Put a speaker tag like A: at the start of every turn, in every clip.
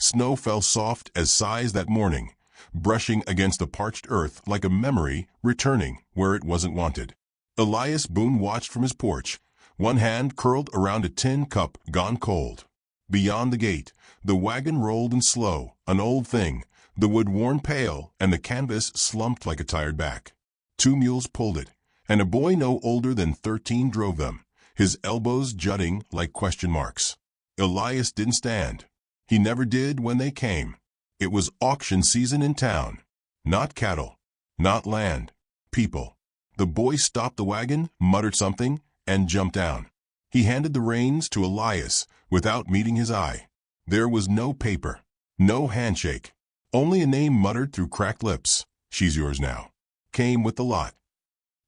A: Snow fell soft as sighs that morning, brushing against the parched earth like a memory returning where it wasn't wanted. Elias Boone watched from his porch, one hand curled around a tin cup gone cold. Beyond the gate, the wagon rolled in slow, an old thing, the wood worn pale and the canvas slumped like a tired back. 2 mules pulled it, and a boy no older than 13 drove them, his elbows jutting like question marks. Elias didn't stand. He never did when they came. It was auction season in town. Not cattle, not land, people. The boy stopped the wagon, muttered something, and jumped down. He handed the reins to Elias without meeting his eye. There was no paper, no handshake, only a name muttered through cracked lips. "She's yours now." Came with the lot.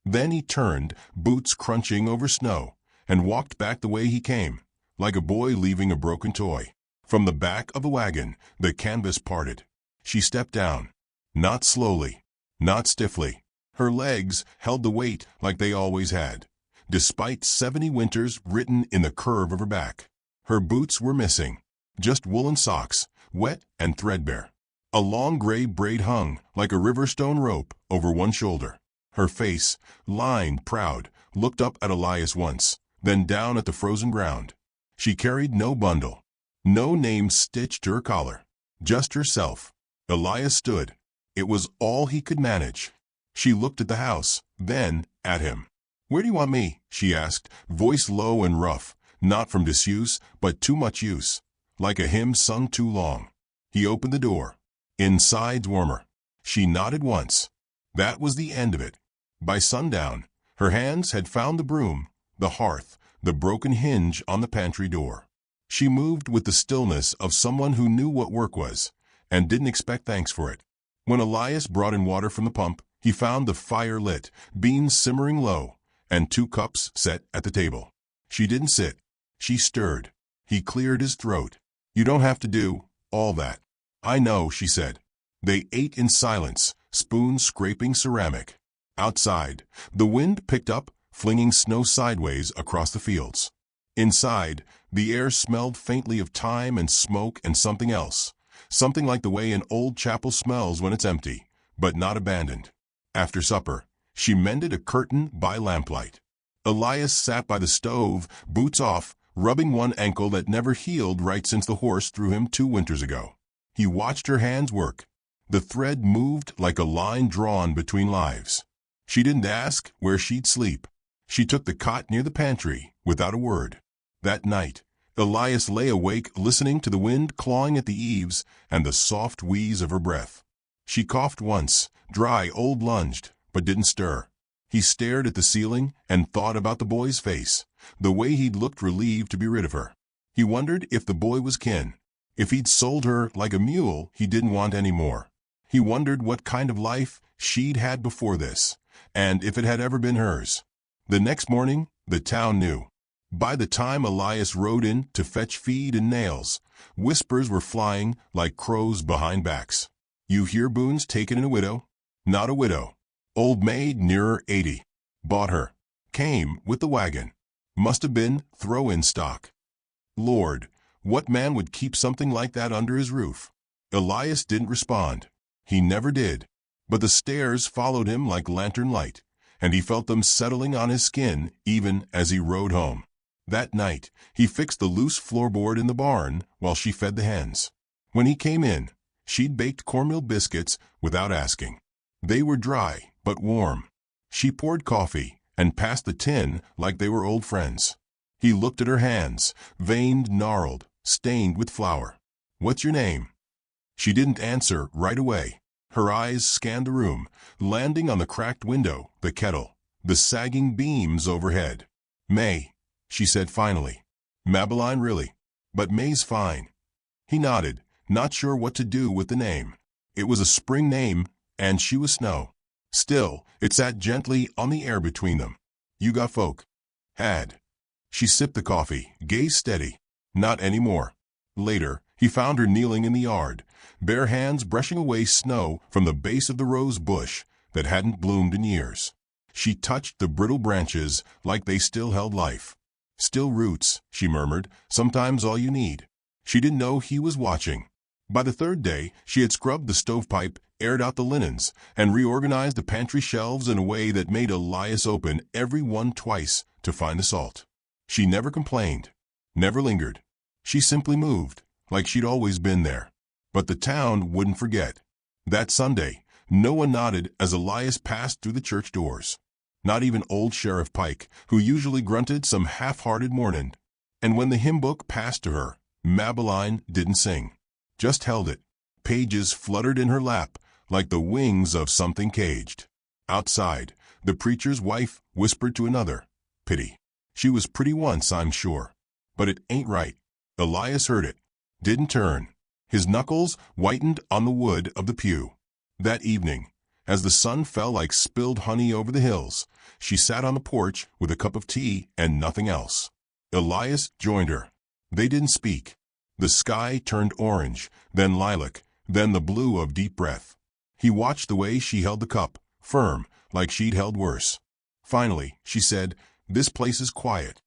A: Then he turned, boots crunching over snow, and walked back the way he came, like a boy leaving a broken toy. From the back of the wagon, the canvas parted. She stepped down. Not slowly, not stiffly. Her legs held the weight like they always had, despite 70 winters written in the curve of her back. Her boots were missing, just woolen socks, wet and threadbare. A long gray braid hung like a river stone rope over one shoulder. Her face, lined, proud, looked up at Elias once, then down at the frozen ground. She carried no bundle, no name stitched to her collar, just herself. Elias stood. It was all he could manage. She looked at the house, then at him. "Where do you want me?" she asked, voice low and rough, not from disuse, but too much use, like a hymn sung too long. He opened the door. Inside's warmer. She nodded once. That was the end of it. By sundown, her hands had found the broom, the hearth, the broken hinge on the pantry door. She moved with the stillness of someone who knew what work was, and didn't expect thanks for it. When Elias brought in water from the pump, he found the fire lit, beans simmering low, and 2 cups set at the table. She didn't sit. She stirred. He cleared his throat. "You don't have to do all that." "I know," she said. They ate in silence, spoons scraping ceramic. Outside, the wind picked up, flinging snow sideways across the fields. Inside, the air smelled faintly of thyme and smoke and something else, something like the way an old chapel smells when it's empty, but not abandoned. After supper, she mended a curtain by lamplight. Elias sat by the stove, boots off, rubbing one ankle that never healed right since the horse threw him 2 winters ago. He watched her hands work. The thread moved like a line drawn between lives. She didn't ask where she'd sleep. She took the cot near the pantry without a word. That night, Elias lay awake listening to the wind clawing at the eaves and the soft wheeze of her breath. She coughed once, dry, old lunged, but didn't stir. He stared at the ceiling and thought about the boy's face, the way he'd looked relieved to be rid of her. He wondered if the boy was kin, if he'd sold her like a mule he didn't want any more. He wondered what kind of life she'd had before this, and if it had ever been hers. The next morning, the town knew. By the time Elias rode in to fetch feed and nails, whispers were flying like crows behind backs. "You hear Boone's taken in a widow?" "Not a widow. Old maid nearer 80. Bought her. Came with the wagon. Must have been throw-in stock." Lord, what man would keep something like that under his roof? Elias didn't respond. He never did. But the stares followed him like lantern light, and he felt them settling on his skin even as he rode home. That night, he fixed the loose floorboard in the barn while she fed the hens. When he came in, she'd baked cornmeal biscuits without asking. They were dry, but warm. She poured coffee and passed the tin like they were old friends. He looked at her hands, veined, gnarled, stained with flour. "What's your name?" She didn't answer right away. Her eyes scanned the room, landing on the cracked window, the kettle, the sagging beams overhead. "May," she said finally. "Mabeline, really. But May's fine." He nodded, not sure what to do with the name. It was a spring name, and she was Snow. Still, it sat gently on the air between them. "You got folk?" "Had." She sipped the coffee, gaze steady. "Not anymore." Later, he found her kneeling in the yard, bare hands brushing away snow from the base of the rose bush that hadn't bloomed in years. She touched the brittle branches like they still held life. "Still roots," she murmured, "sometimes all you need." She didn't know he was watching. By the third day, she had scrubbed the stovepipe, aired out the linens, and reorganized the pantry shelves in a way that made Elias open every one twice to find the salt. She never complained, never lingered. She simply moved, like she'd always been there. But the town wouldn't forget. That Sunday, no one nodded as Elias passed through the church doors. Not even old Sheriff Pike, who usually grunted some half-hearted mornin'. And when the hymn book passed to her, Mabeline didn't sing, just held it. Pages fluttered in her lap like the wings of something caged. Outside, the preacher's wife whispered to another, "Pity. She was pretty once, I'm sure. But it ain't right." Elias heard it, didn't turn. His knuckles whitened on the wood of the pew. That evening, as the sun fell like spilled honey over the hills, she sat on the porch with a cup of tea and nothing else. Elias joined her. They didn't speak. The sky turned orange, then lilac, then the blue of deep breath. He watched the way she held the cup, firm, like she'd held worse. Finally, she said, "This place is quiet."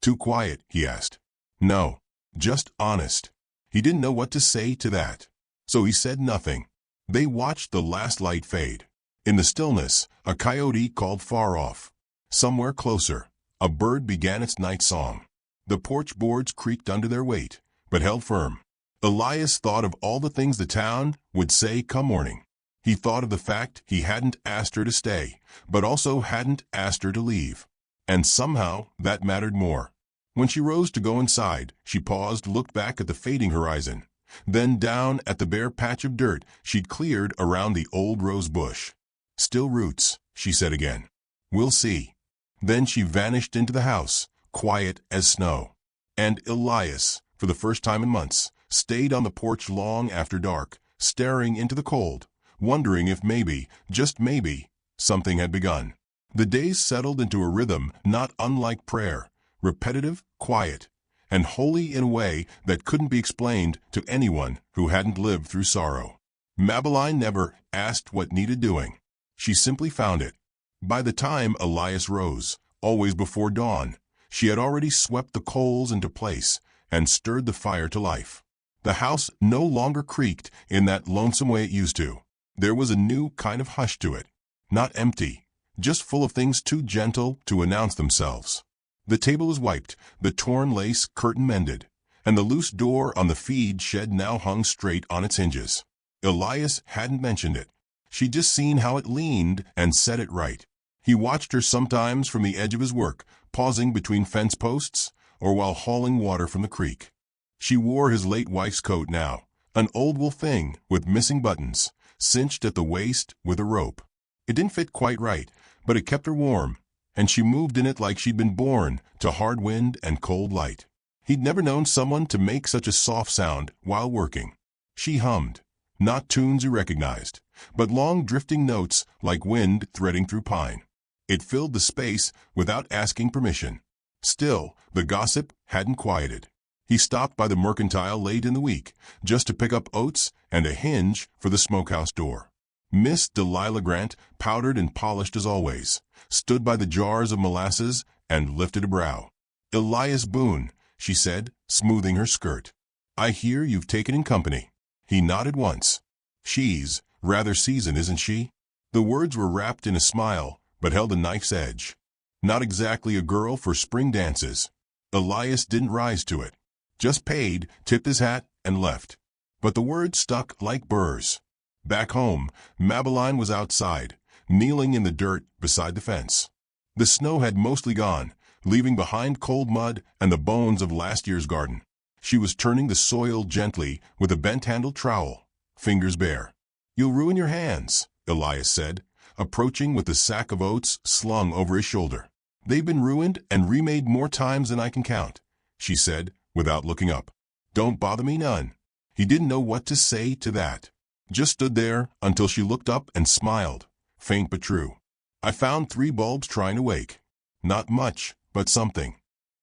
A: "Too quiet?" he asked. "No, just honest." He didn't know what to say to that, so he said nothing. They watched the last light fade. In the stillness, a coyote called far off. Somewhere closer, a bird began its night song. The porch boards creaked under their weight, but held firm. Elias thought of all the things the town would say come morning. He thought of the fact he hadn't asked her to stay, but also hadn't asked her to leave. And somehow that mattered more. When she rose to go inside, she paused, looked back at the fading horizon, then down at the bare patch of dirt she'd cleared around the old rose bush. "Still roots," she said again. "We'll see." Then she vanished into the house, quiet as snow. And Elias, for the first time in months, stayed on the porch long after dark, staring into the cold, wondering if maybe, just maybe, something had begun. The days settled into a rhythm not unlike prayer, repetitive, quiet, and holy in a way that couldn't be explained to anyone who hadn't lived through sorrow. Mabeline never asked what needed doing. She simply found it. By the time Elias rose, always before dawn, she had already swept the coals into place and stirred the fire to life. The house no longer creaked in that lonesome way it used to. There was a new kind of hush to it. Not empty, just full of things too gentle to announce themselves. The table was wiped, the torn lace curtain mended, and the loose door on the feed shed now hung straight on its hinges. Elias hadn't mentioned it. She'd just seen how it leaned and set it right. He watched her sometimes from the edge of his work, pausing between fence posts or while hauling water from the creek. She wore his late wife's coat now, an old wool thing with missing buttons, cinched at the waist with a rope. It didn't fit quite right, but it kept her warm, and she moved in it like she'd been born to hard wind and cold light. He'd never known someone to make such a soft sound while working. She hummed, not tunes he recognized, but long drifting notes like wind threading through pine. It filled the space without asking permission. Still, the gossip hadn't quieted. He stopped by the mercantile late in the week, just to pick up oats and a hinge for the smokehouse door. Miss Delilah Grant, powdered and polished as always, stood by the jars of molasses and lifted a brow. "Elias Boone," she said, smoothing her skirt. "I hear you've taken in company." He nodded once. "She's rather seasoned, isn't she?" The words were wrapped in a smile, but held a knife's edge. Not exactly a girl for spring dances. Elias didn't rise to it. Just paid, tipped his hat, and left. But the words stuck like burrs. Back home, Mabeline was outside, kneeling in the dirt beside the fence. The snow had mostly gone, leaving behind cold mud and the bones of last year's garden. She was turning the soil gently with a bent-handled trowel, fingers bare. "You'll ruin your hands," Elias said, approaching with the sack of oats slung over his shoulder. "They've been ruined and remade more times than I can count," she said, without looking up. "Don't bother me none." He didn't know what to say to that. Just stood there until she looked up and smiled, faint but true. "I found 3 bulbs trying to wake. Not much, but something."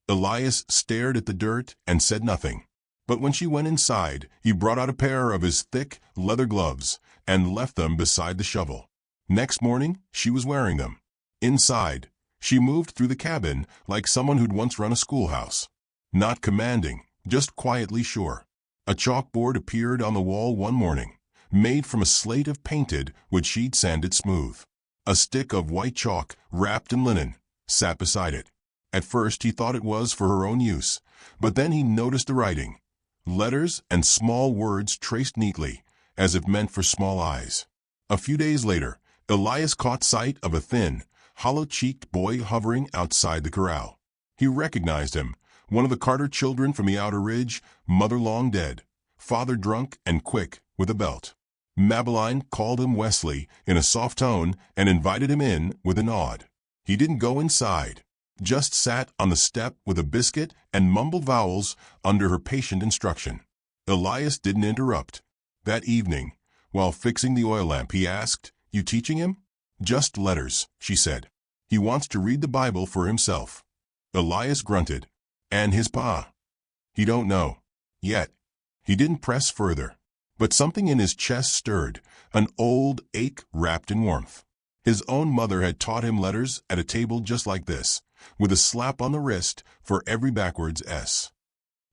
A: Elias stared at the dirt and said nothing. But when she went inside, he brought out a pair of his thick leather gloves and left them beside the shovel. Next morning, she was wearing them. Inside, she moved through the cabin like someone who'd once run a schoolhouse. Not commanding, just quietly sure. A chalkboard appeared on the wall one morning, made from a slate of painted which she'd sanded smooth. A stick of white chalk, wrapped in linen, sat beside it. At first he thought it was for her own use, but then he noticed the writing. Letters and small words traced neatly, as if meant for small eyes. A few days later, Elias caught sight of a thin, hollow-cheeked boy hovering outside the corral. He recognized him, one of the Carter children from the outer ridge, mother long dead, father drunk and quick with a belt. Mabeline called him Wesley in a soft tone and invited him in with a nod. He didn't go inside, just sat on the step with a biscuit and mumbled vowels under her patient instruction. Elias didn't interrupt. That evening, while fixing the oil lamp, he asked, "You teaching him?" "Just letters," she said. "He wants to read the Bible for himself." Elias grunted. "And his pa?" "He don't know. Yet." He didn't press further. But something in his chest stirred, an old ache wrapped in warmth. His own mother had taught him letters at a table just like this, with a slap on the wrist for every backwards S.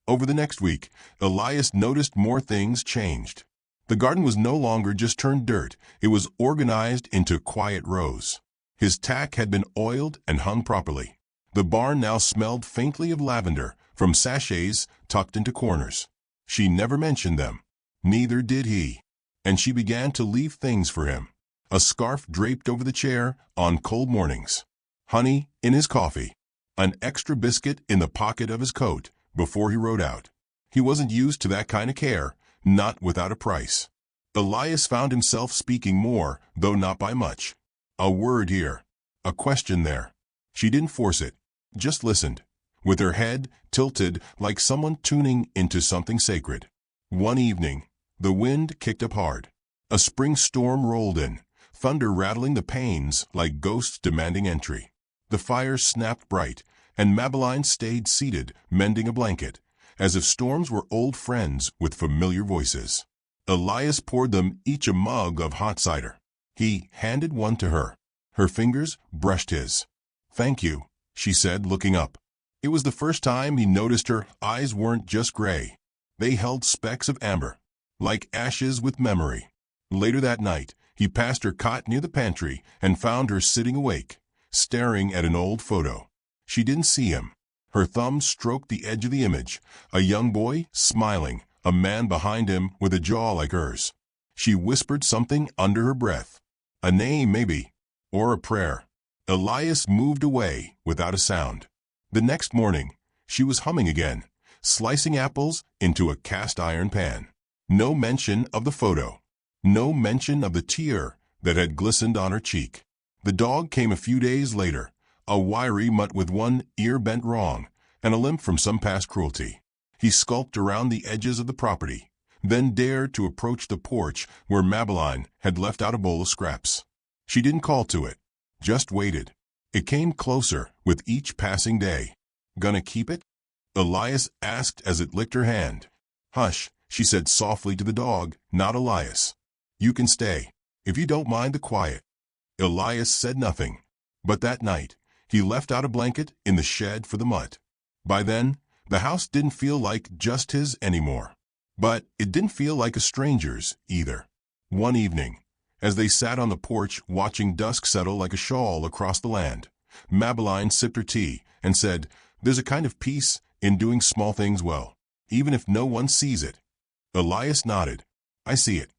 A: Over the next week, Elias noticed more things changed. The garden was no longer just turned dirt, it was organized into quiet rows. His tack had been oiled and hung properly. The barn now smelled faintly of lavender from sachets tucked into corners. She never mentioned them. Neither did he. And she began to leave things for him. A scarf draped over the chair on cold mornings. Honey in his coffee. An extra biscuit in the pocket of his coat before he rode out. He wasn't used to that kind of care, not without a price. Elias found himself speaking more, though not by much. A word here. A question there. She didn't force it, just listened, with her head tilted like someone tuning into something sacred. One evening, the wind kicked up hard. A spring storm rolled in, thunder rattling the panes like ghosts demanding entry. The fire snapped bright, and Mabeline stayed seated, mending a blanket, as if storms were old friends with familiar voices. Elias poured them each a mug of hot cider. He handed one to her. Her fingers brushed his. "Thank you," she said, looking up. It was the first time he noticed her eyes weren't just gray. They held specks of amber, like ashes with memory. Later that night, he passed her cot near the pantry and found her sitting awake, staring at an old photo. She didn't see him. Her thumb stroked the edge of the image, a young boy smiling, a man behind him with a jaw like hers. She whispered something under her breath. A name, maybe, or a prayer. Elias moved away without a sound. The next morning, she was humming again, slicing apples into a cast-iron pan. No mention of the photo. No mention of the tear that had glistened on her cheek. The dog came a few days later, a wiry mutt with one ear bent wrong and a limp from some past cruelty. He skulked around the edges of the property, then dared to approach the porch where Mabeline had left out a bowl of scraps. She didn't call to it, just waited. It came closer with each passing day. "Gonna keep it?" Elias asked as it licked her hand. "Hush," she said softly to the dog, not Elias. "You can stay, if you don't mind the quiet." Elias said nothing. But that night, he left out a blanket in the shed for the mutt. By then, the house didn't feel like just his anymore. But it didn't feel like a stranger's either. One evening, as they sat on the porch watching dusk settle like a shawl across the land, Mabeline sipped her tea and said, "There's a kind of peace in doing small things well, even if no one sees it." Elias nodded. "I see it."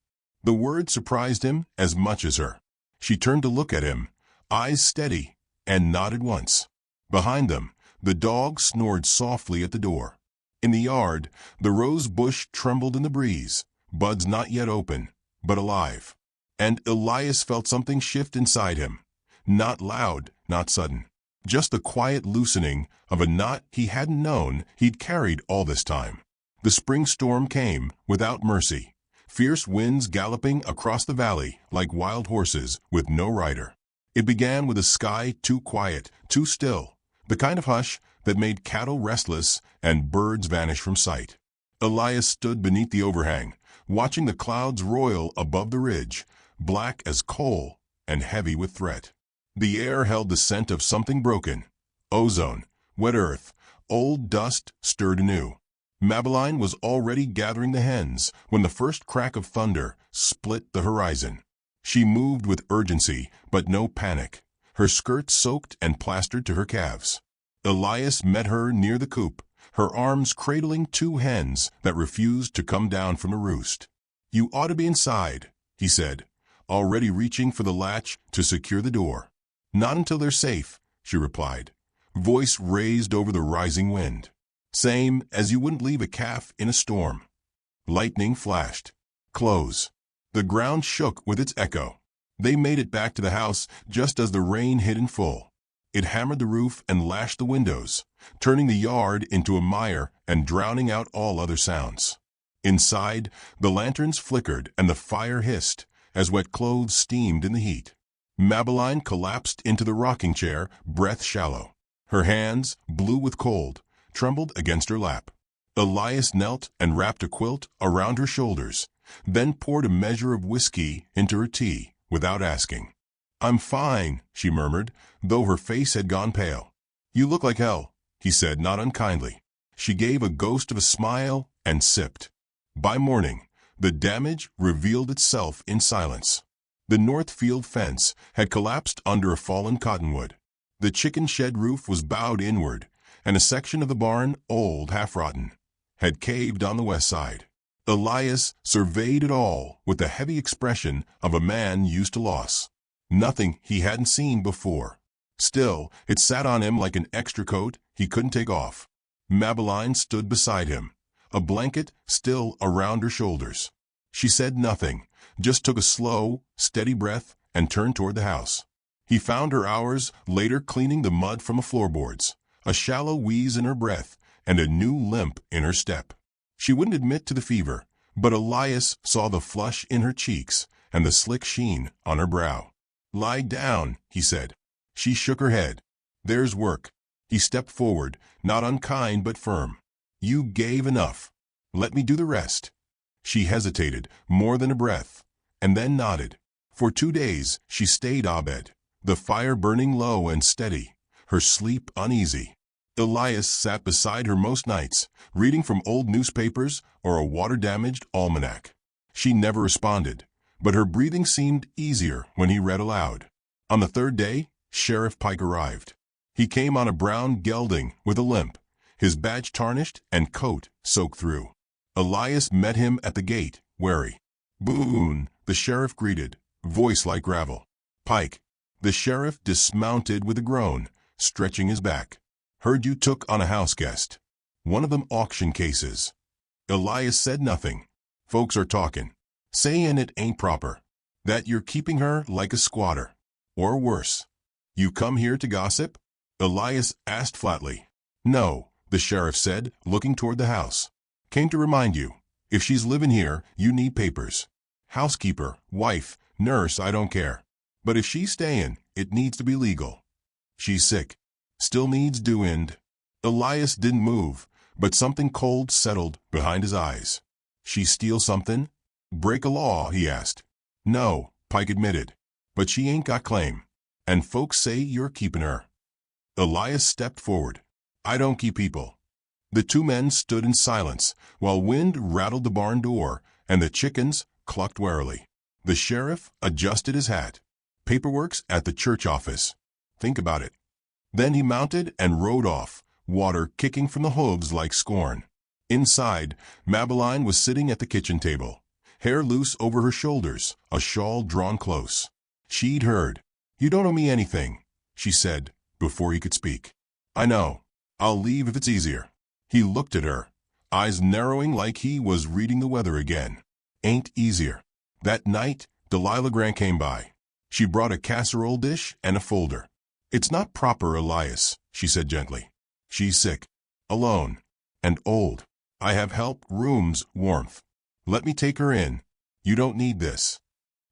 A: The word surprised him as much as her. She turned to look at him, eyes steady, and nodded once. Behind them, the dog snored softly at the door. In the yard, the rose bush trembled in the breeze, buds not yet open, but alive. And Elias felt something shift inside him. Not loud, not sudden. Just the quiet loosening of a knot he hadn't known he'd carried all this time. The spring storm came without mercy. Fierce winds galloping across the valley like wild horses with no rider. It began with a sky too quiet, too still, the kind of hush that made cattle restless and birds vanish from sight. Elias stood beneath the overhang, watching the clouds roil above the ridge, black as coal and heavy with threat. The air held the scent of something broken. Ozone, wet earth, old dust stirred anew. Mabeline was already gathering the hens when the first crack of thunder split the horizon. She moved with urgency, but no panic, her skirt soaked and plastered to her calves. Elias met her near the coop, her arms cradling two hens that refused to come down from the roost. "You ought to be inside," he said, already reaching for the latch to secure the door. "Not until they're safe," she replied, voice raised over the rising wind. "Same as you wouldn't leave a calf in a storm." Lightning flashed. "Close." The ground shook with its echo. They made it back to the house just as the rain hit in full. It hammered the roof and lashed the windows, turning the yard into a mire and drowning out all other sounds. Inside, the lanterns flickered and the fire hissed as wet clothes steamed in the heat. Mabeline collapsed into the rocking chair, breath shallow. Her hands, blue with cold, trembled against her lap. Elias knelt and wrapped a quilt around her shoulders, then poured a measure of whiskey into her tea without asking. "I'm fine," she murmured, though her face had gone pale. "You look like hell," he said, not unkindly. She gave a ghost of a smile and sipped. By morning, the damage revealed itself in silence. The north field fence had collapsed under a fallen cottonwood. The chicken shed roof was bowed inward, and a section of the barn, old, half-rotten, had caved on the west side. Elias surveyed it all with the heavy expression of a man used to loss. Nothing he hadn't seen before. Still, it sat on him like an extra coat he couldn't take off. Mabeline stood beside him, a blanket still around her shoulders. She said nothing, just took a slow, steady breath and turned toward the house. He found her hours later cleaning the mud from the floorboards, a shallow wheeze in her breath and a new limp in her step. She wouldn't admit to the fever, but Elias saw the flush in her cheeks and the slick sheen on her brow. "Lie down," he said. She shook her head. "There's work." He stepped forward, not unkind but firm. "You gave enough. Let me do the rest." She hesitated, more than a breath, and then nodded. For 2 days she stayed abed, the fire burning low and steady, her sleep uneasy. Elias sat beside her most nights, reading from old newspapers or a water-damaged almanac. She never responded, but her breathing seemed easier when he read aloud. On the third day, Sheriff Pike arrived. He came on a brown gelding with a limp, his badge tarnished and coat soaked through. Elias met him at the gate, wary. "Boone," the sheriff greeted, voice like gravel. "Pike." The sheriff dismounted with a groan, stretching his back. "Heard you took on a house guest. One of them auction cases." Elias said nothing. "Folks are talking. Sayin' it ain't proper. That you're keeping her like a squatter. Or worse. You come here to gossip?" Elias asked flatly. "No," the sheriff said, looking toward the house. "Came to remind you. If she's living here, you need papers. Housekeeper, wife, nurse, I don't care. But if she's staying, it needs to be legal. She's sick. Still needs due-in." Elias didn't move, but something cold settled behind his eyes. "She steal something? Break a law?" he asked. "No," Pike admitted. "But she ain't got claim. And folks say you're keeping her." Elias stepped forward. "I don't keep people." The two men stood in silence while wind rattled the barn door and the chickens clucked warily. The sheriff adjusted his hat. "Paperwork's at the church office. Think about it." Then he mounted and rode off, water kicking from the hooves like scorn. Inside, Mabeline was sitting at the kitchen table, hair loose over her shoulders, a shawl drawn close. She'd heard. "You don't owe me anything," she said before he could speak. "I know. I'll leave if it's easier." He looked at her, eyes narrowing like he was reading the weather again. "Ain't easier." That night, Delilah Grant came by. She brought a casserole dish and a folder. "It's not proper, Elias," she said gently. "She's sick, alone, and old. I have help, rooms, warmth. Let me take her in. You don't need this."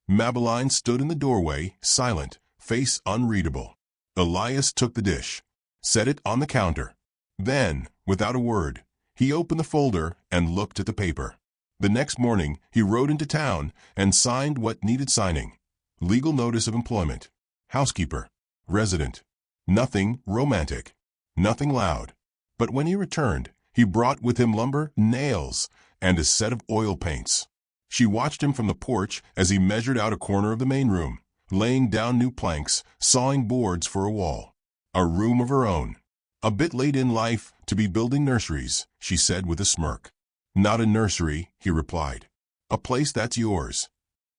A: Mabeline stood in the doorway, silent, face unreadable. Elias took the dish, set it on the counter. Then, without a word, he opened the folder and looked at the paper. The next morning, he rode into town and signed what needed signing. Legal notice of employment. Housekeeper. Resident. Nothing romantic. Nothing loud. But when he returned, He brought with him lumber, nails, and a set of oil paints. She watched him from the porch as he measured out a corner of the main room, laying down new planks, sawing boards for a wall. A room of her own. A bit late in life to be building nurseries, she said with a smirk. Not a nursery, he replied. A place that's yours.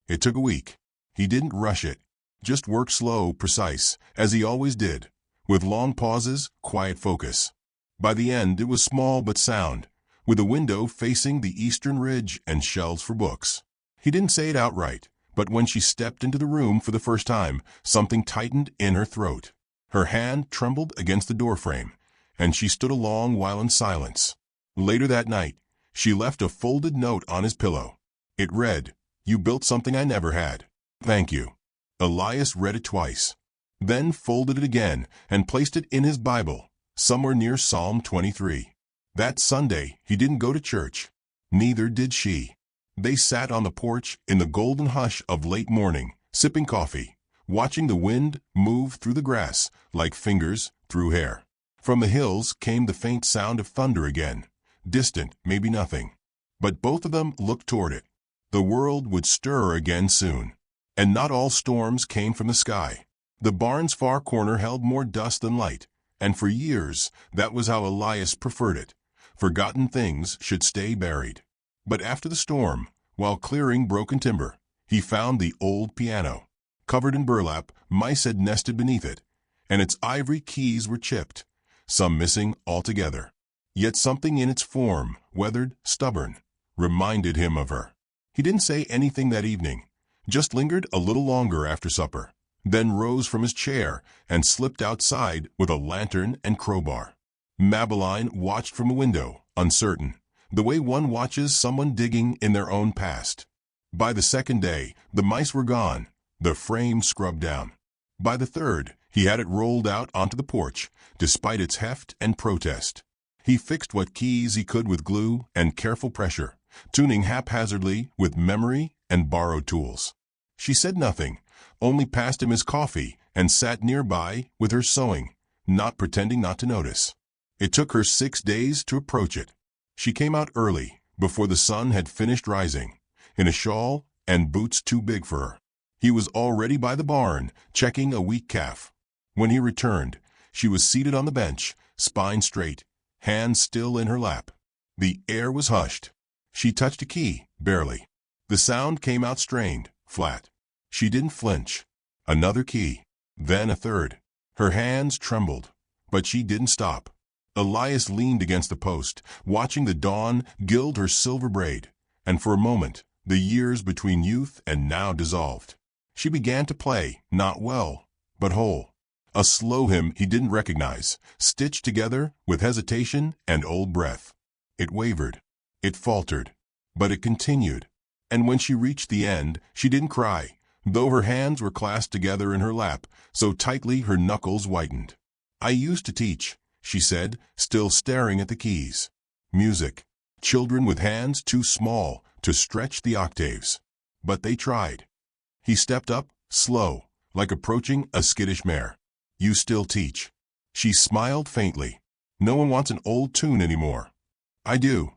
A: It took a week. He didn't rush it. Just worked slow, precise, as he always did, with long pauses, quiet focus. By the end, it was small but sound, with a window facing the eastern ridge and shelves for books. He didn't say it outright, but when she stepped into the room for the first time, something tightened in her throat. Her hand trembled against the doorframe, and she stood a long while in silence. Later that night, she left a folded note on his pillow. It read, "You built something I never had. Thank you." Elias read it twice, then folded it again and placed it in his Bible, somewhere near Psalm 23. That Sunday, he didn't go to church. Neither did she. They sat on the porch in the golden hush of late morning, sipping coffee, watching the wind move through the grass like fingers through hair. From the hills came the faint sound of thunder again, distant, maybe nothing. But both of them looked toward it. The world would stir again soon. And not all storms came from the sky. The barn's far corner held more dust than light, and for years that was how Elias preferred it. Forgotten things should stay buried. But after the storm, while clearing broken timber, he found the old piano. Covered in burlap, mice had nested beneath it, and its ivory keys were chipped, some missing altogether. Yet something in its form, weathered, stubborn, reminded him of her. He didn't say anything that evening, just lingered a little longer after supper, then rose from his chair and slipped outside with a lantern and crowbar. Mabeline watched from a window, uncertain, the way one watches someone digging in their own past. By the second day, the mice were gone, the frame scrubbed down. By the third, he had it rolled out onto the porch, despite its heft and protest. He fixed what keys he could with glue and careful pressure, tuning haphazardly with memory and borrowed tools. She said nothing, only passed him his coffee and sat nearby with her sewing, not pretending not to notice. It took her 6 days to approach it. She came out early, before the sun had finished rising, in a shawl and boots too big for her. He was already by the barn, checking a weak calf. When he returned, she was seated on the bench, spine straight, hands still in her lap. The air was hushed. She touched a key, barely. The sound came out strained, flat. She didn't flinch. Another key, then a third. Her hands trembled, but she didn't stop. Elias leaned against the post, watching the dawn gild her silver braid, and for a moment, the years between youth and now dissolved. She began to play, not well, but whole. A slow hymn he didn't recognize, stitched together with hesitation and old breath. It wavered. It faltered. But it continued. And when she reached the end, she didn't cry, though her hands were clasped together in her lap, so tightly her knuckles whitened. "I used to teach," she said, still staring at the keys. Music. Children with hands too small to stretch the octaves. But they tried. He stepped up, slow, like approaching a skittish mare. "You still teach." She smiled faintly. "No one wants an old tune anymore." "I do."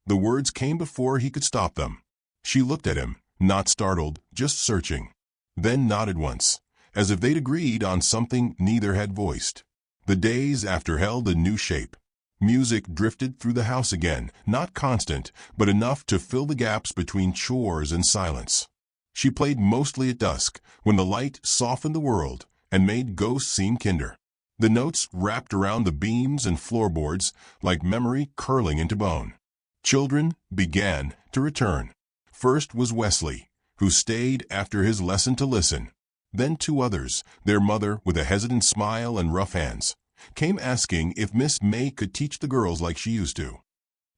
A: The words came before he could stop them. She looked at him, not startled, just searching. Then nodded once, as if they'd agreed on something neither had voiced. The days after held a new shape. Music drifted through the house again, not constant, but enough to fill the gaps between chores and silence. She played mostly at dusk, when the light softened the world and made ghosts seem kinder. The notes wrapped around the beams and floorboards like memory curling into bone. Children began to return. First was Wesley, who stayed after his lesson to listen. Then 2 others, their mother with a hesitant smile and rough hands, came asking if Miss May could teach the girls like she used to.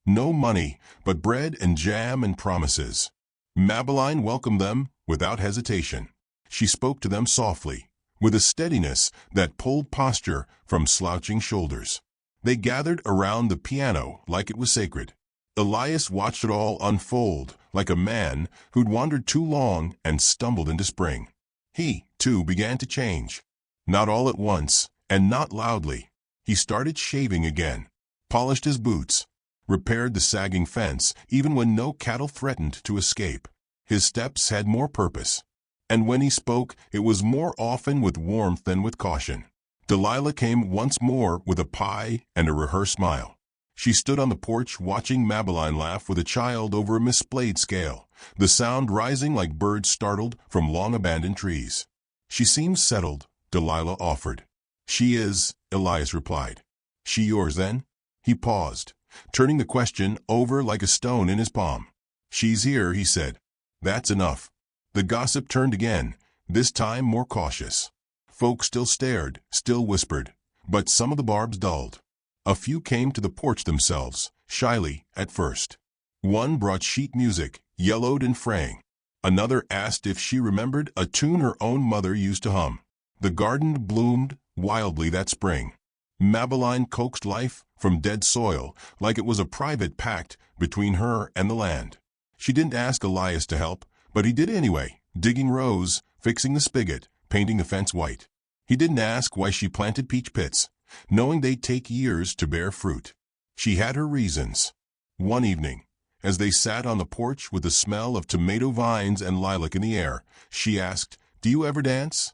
A: No money, but bread and jam and promises. Mabeline welcomed them without hesitation. She spoke to them softly, with a steadiness that pulled posture from slouching shoulders. They gathered around the piano like it was sacred. Elias watched it all unfold, like a man who'd wandered too long and stumbled into spring. He, too, began to change. Not all at once, and not loudly. He started shaving again, polished his boots, repaired the sagging fence even when no cattle threatened to escape. His steps had more purpose. And when he spoke, it was more often with warmth than with caution. Delilah came once more with a pie and a rehearsed smile. She stood on the porch watching Mabeline laugh with a child over a misplayed scale, the sound rising like birds startled from long-abandoned trees. "She seems settled," Delilah offered. "She is," Elias replied. "She yours, then?" He paused, turning the question over like a stone in his palm. "She's here," he said. "That's enough." The gossip turned again, this time more cautious. Folk still stared, still whispered, but some of the barbs dulled. A few came to the porch themselves, shyly at first. One brought sheet music, yellowed and fraying. Another asked if she remembered a tune her own mother used to hum. The garden bloomed wildly that spring. Mabeline coaxed life from dead soil like it was a private pact between her and the land. She didn't ask Elias to help, but he did anyway, digging rows, fixing the spigot, painting the fence white. He didn't ask why she planted peach pits, knowing they'd take years to bear fruit. She had her reasons. One evening, as they sat on the porch with the smell of tomato vines and lilac in the air, she asked, "Do you ever dance?"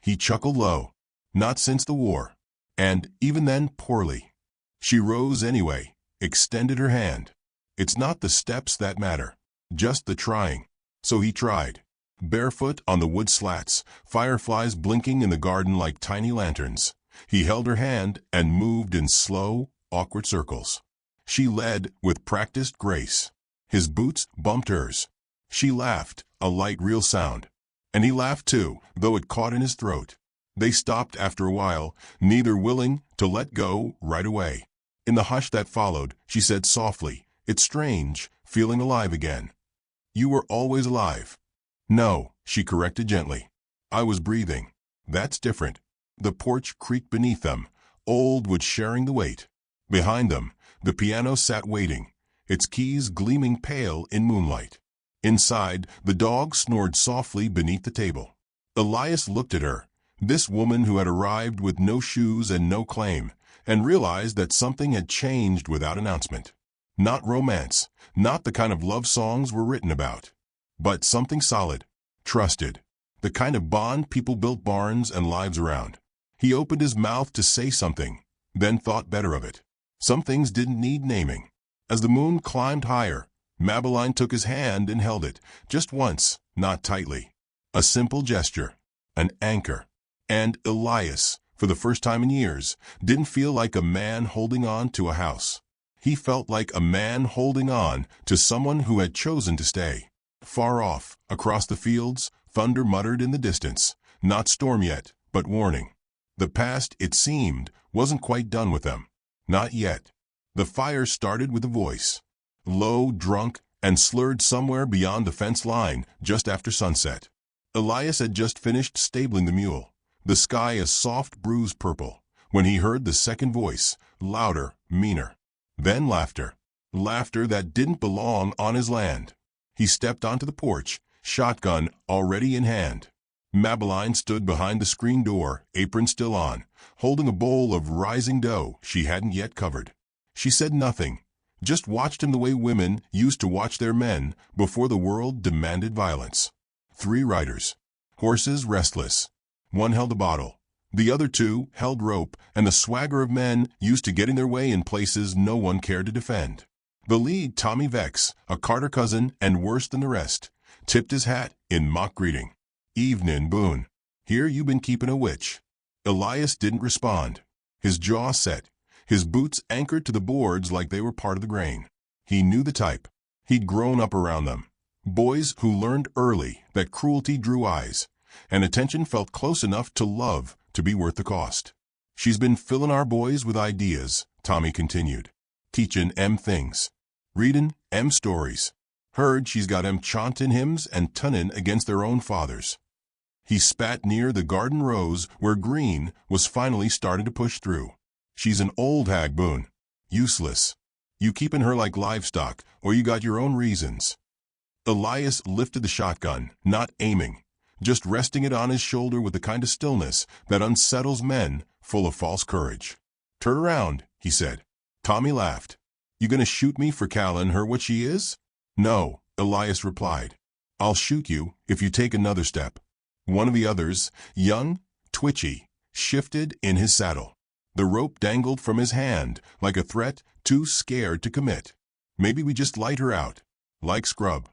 A: He chuckled low. "Not since the war. And even then, poorly." She rose anyway, extended her hand. "It's not the steps that matter, just the trying." So he tried. Barefoot on the wood slats, fireflies blinking in the garden like tiny lanterns. He held her hand and moved in slow, awkward circles. She led with practiced grace. His boots bumped hers. She laughed, a light, real sound. And he laughed too, though it caught in his throat. They stopped after a while, neither willing to let go right away. In the hush that followed, she said softly, "It's strange, feeling alive again." "You were always alive." "No," she corrected gently. "I was breathing. That's different." The porch creaked beneath them, old wood sharing the weight. Behind them, the piano sat waiting, its keys gleaming pale in moonlight. Inside, the dog snored softly beneath the table. Elias looked at her, this woman who had arrived with no shoes and no claim, and realized that something had changed without announcement. Not romance, not the kind of love songs were written about, but something solid, trusted, the kind of bond people built barns and lives around. He opened his mouth to say something, then thought better of it. Some things didn't need naming. As the moon climbed higher, Mabeline took his hand and held it, just once, not tightly. A simple gesture, an anchor. And Elias, for the first time in years, didn't feel like a man holding on to a house. He felt like a man holding on to someone who had chosen to stay. Far off, across the fields, thunder muttered in the distance, not storm yet, but warning. The past, it seemed, wasn't quite done with them. Not yet. The fire started with a voice. Low, drunk, and slurred somewhere beyond the fence line, just after sunset. Elias had just finished stabling the mule, the sky a soft bruised purple, when he heard the second voice, louder, meaner. Then laughter. Laughter that didn't belong on his land. He stepped onto the porch, shotgun already in hand. Mabeline stood behind the screen door, apron still on, holding a bowl of rising dough she hadn't yet covered. She said nothing, just watched him the way women used to watch their men before the world demanded violence. 3 riders. Horses restless. One held a bottle. The other 2 held rope and the swagger of men used to getting their way in places no one cared to defend. The lead, Tommy Vex, a Carter cousin and worse than the rest, tipped his hat in mock greeting. "Evenin', Boone. Here you been keepin' a witch." Elias didn't respond. His jaw set, his boots anchored to the boards like they were part of the grain. He knew the type. He'd grown up around them. Boys who learned early that cruelty drew eyes, and attention felt close enough to love to be worth the cost. "She's been fillin' our boys with ideas," Tommy continued. "Teachin' 'em things. Readin' 'em stories. Heard she's got 'em chauntin' hymns and tunnin' against their own fathers." He spat near the garden rose where green was finally starting to push through. "She's an old hag, Boone. Useless. You keepin' her like livestock, or you got your own reasons." Elias lifted the shotgun, not aiming, just resting it on his shoulder with the kind of stillness that unsettles men full of false courage. "Turn around," he said. Tommy laughed. You gonna shoot me for calling her what she is?" "No," Elias replied. "I'll shoot you if you take another step." One of the others, young, twitchy, shifted in his saddle. The rope dangled from his hand like a threat, too scared to commit. "Maybe we just light her out, like scrub."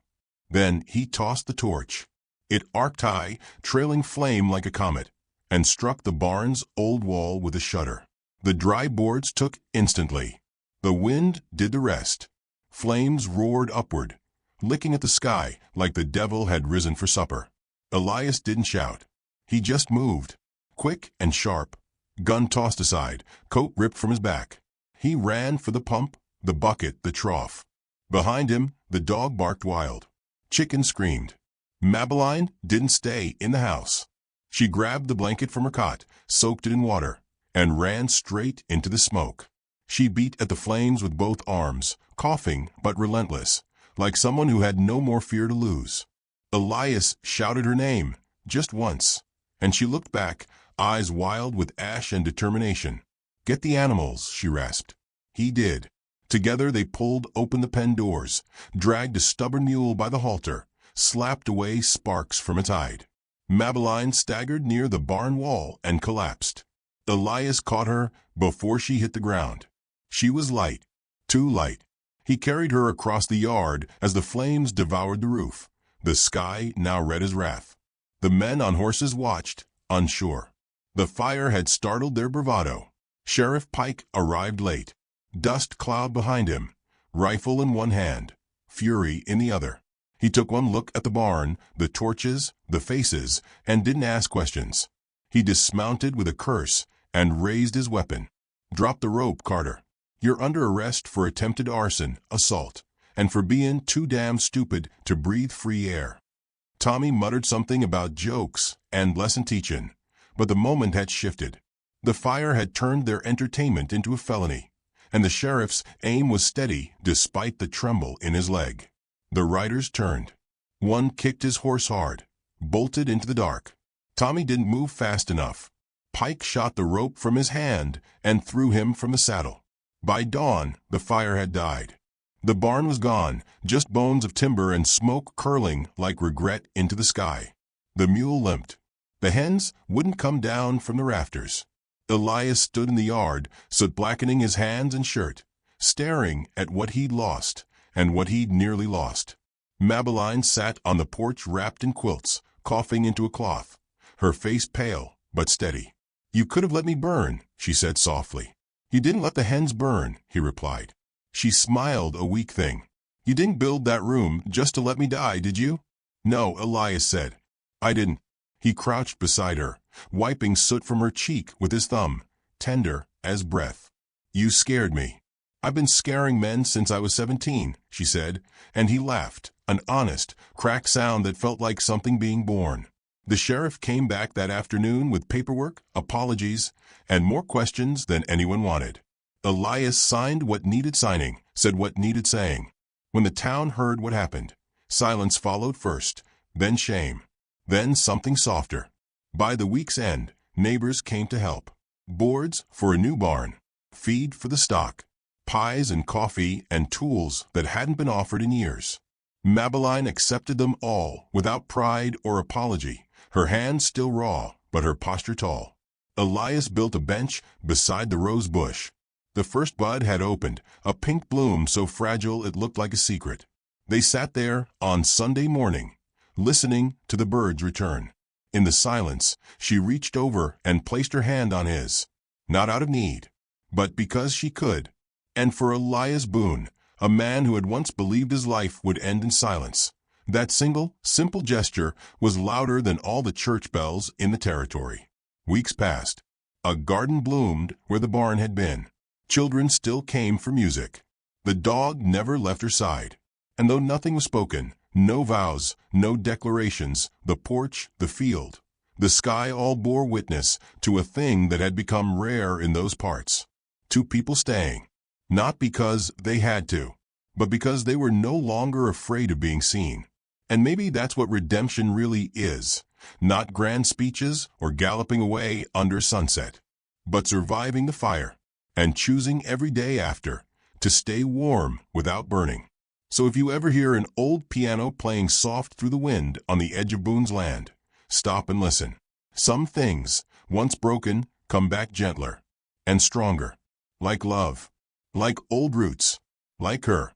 A: Then he tossed the torch. It arced high, trailing flame like a comet, and struck the barn's old wall with a shudder. The dry boards took instantly. The wind did the rest. Flames roared upward, licking at the sky like the devil had risen for supper. Elias didn't shout. He just moved, quick and sharp. Gun tossed aside, coat ripped from his back. He ran for the pump, the bucket, the trough. Behind him, the dog barked wild. Chicken screamed. Mabeline didn't stay in the house. She grabbed the blanket from her cot, soaked it in water, and ran straight into the smoke. She beat at the flames with both arms, coughing but relentless, like someone who had no more fear to lose. Elias shouted her name, just once, and she looked back, eyes wild with ash and determination. "Get the animals," she rasped. He did. Together they pulled open the pen doors, dragged a stubborn mule by the halter, slapped away sparks from its hide. Mabeline staggered near the barn wall and collapsed. Elias caught her before she hit the ground. She was light, too light. He carried her across the yard as the flames devoured the roof, the sky now red as wrath. The men on horses watched, unsure. The fire had startled their bravado. Sheriff Pike arrived late, dust cloud behind him, rifle in one hand, fury in the other. He took one look at the barn, the torches, the faces, and didn't ask questions. He dismounted with a curse and raised his weapon. "Drop the rope, Carter. You're under arrest for attempted arson, assault, and for being too damn stupid to breathe free air." Tommy muttered something about jokes and lesson teaching, but the moment had shifted. The fire had turned their entertainment into a felony, and the sheriff's aim was steady despite the tremble in his leg. The riders turned. One kicked his horse hard, bolted into the dark. Tommy didn't move fast enough. Pike shot the rope from his hand and threw him from the saddle. By dawn, the fire had died. The barn was gone, just bones of timber and smoke curling like regret into the sky. The mule limped. The hens wouldn't come down from the rafters. Elias stood in the yard, soot blackening his hands and shirt, staring at what he'd lost and what he'd nearly lost. Mabeline sat on the porch wrapped in quilts, coughing into a cloth, her face pale but steady. "You could have let me burn," she said softly. "You didn't let the hens burn," he replied. She smiled, a weak thing. "You didn't build that room just to let me die, did you?" "No," Elias said. "I didn't." He crouched beside her, wiping soot from her cheek with his thumb, tender as breath. "You scared me. I've been scaring men since I was 17, she said, and he laughed, an honest, cracked sound that felt like something being born. The sheriff came back that afternoon with paperwork, apologies, and more questions than anyone wanted. Elias signed what needed signing, said what needed saying. When the town heard what happened, silence followed first, then shame, then something softer. By the week's end, neighbors came to help. Boards for a new barn, feed for the stock, pies and coffee and tools that hadn't been offered in years. Mabeline accepted them all without pride or apology, her hands still raw, but her posture tall. Elias built a bench beside the rose bush. The first bud had opened, a pink bloom so fragile it looked like a secret. They sat there on Sunday morning, listening to the birds return. In the silence, she reached over and placed her hand on his, not out of need, but because she could. And for Elias Boone, a man who had once believed his life would end in silence, that single, simple gesture was louder than all the church bells in the territory. Weeks passed. A garden bloomed where the barn had been. Children still came for music. The dog never left her side. And though nothing was spoken, no vows, no declarations, the porch, the field, the sky all bore witness to a thing that had become rare in those parts. Two people staying. Not because they had to, but because they were no longer afraid of being seen. And maybe that's what redemption really is. Not grand speeches or galloping away under sunset, but surviving the fire and choosing every day after to stay warm without burning. So if you ever hear an old piano playing soft through the wind on the edge of Boone's land, stop and listen. Some things, once broken, come back gentler and stronger. Like love, like old roots, like her.